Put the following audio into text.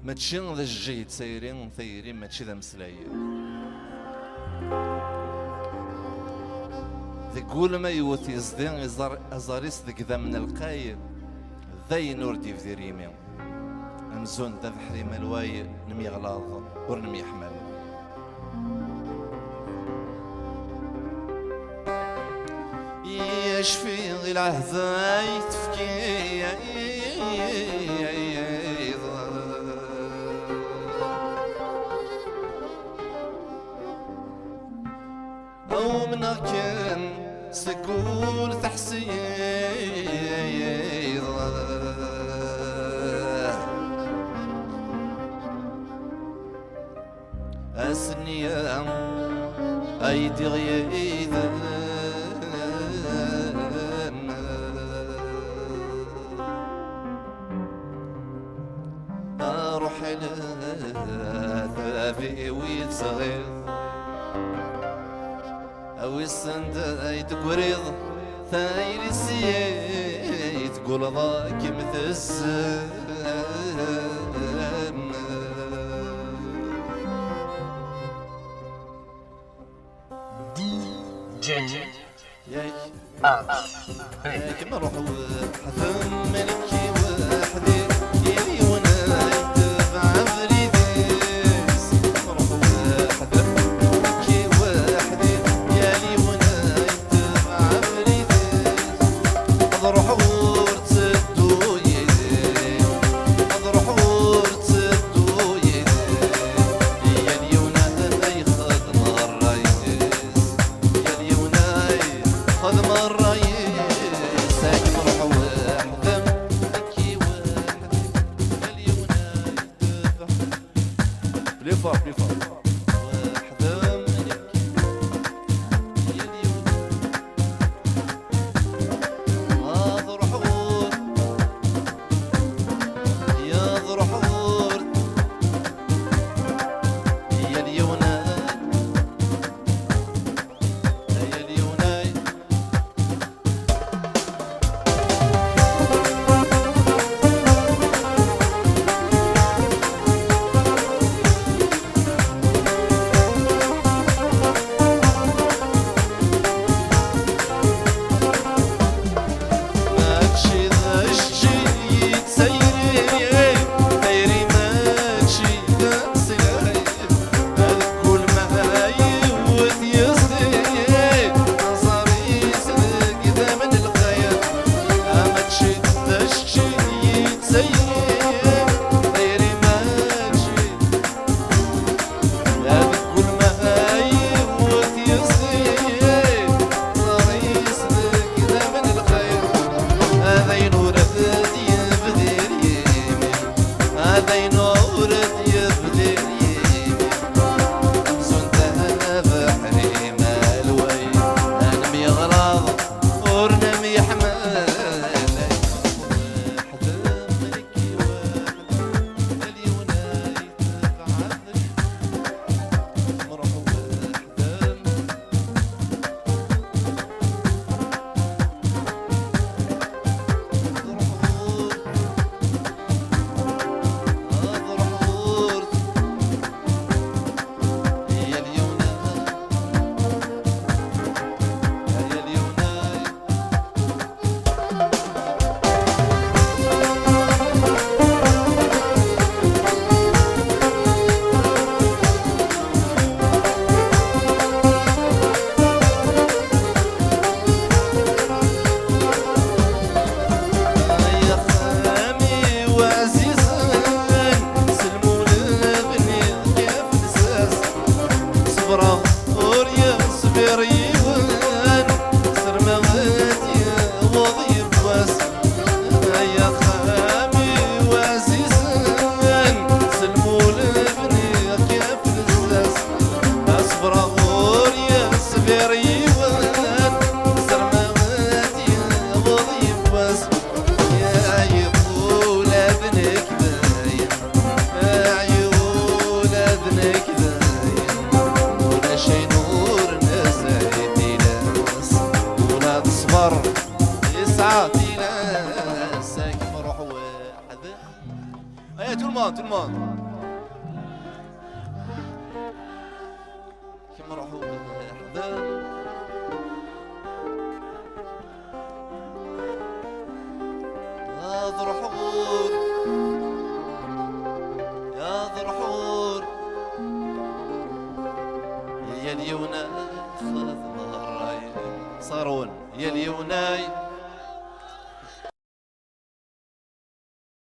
ماشي ذا الجيد سايرين ثيرين ماشي ذا مسلايين ذكول ما يوث يزدين أزاريس ذك ذا من القايب ذي نور ديف ذي ريمي أمزون ذا حريم الواي نمي غلاظ ورنمي حمل يشفي العهد تفكي أو منكن سكون تحسين أسنيا أيدي غيثا أروح لثافي ويتصغير أو السند تقريض ثايل السيد تقول ضاك مثل ياي كما نروحو حثم ملكي وحدي يلي وناي تبع فريديس نروحو حثم ملكي وحدي يلي وناي تبع فريديس اضرحو ورتسدو يدي اضرحو ورتسدو يدي يلي وناي خدم الرئيس يلي وناي خدم الرئيس plus fort, plus fort. tout le monde. غارون يا اليوناي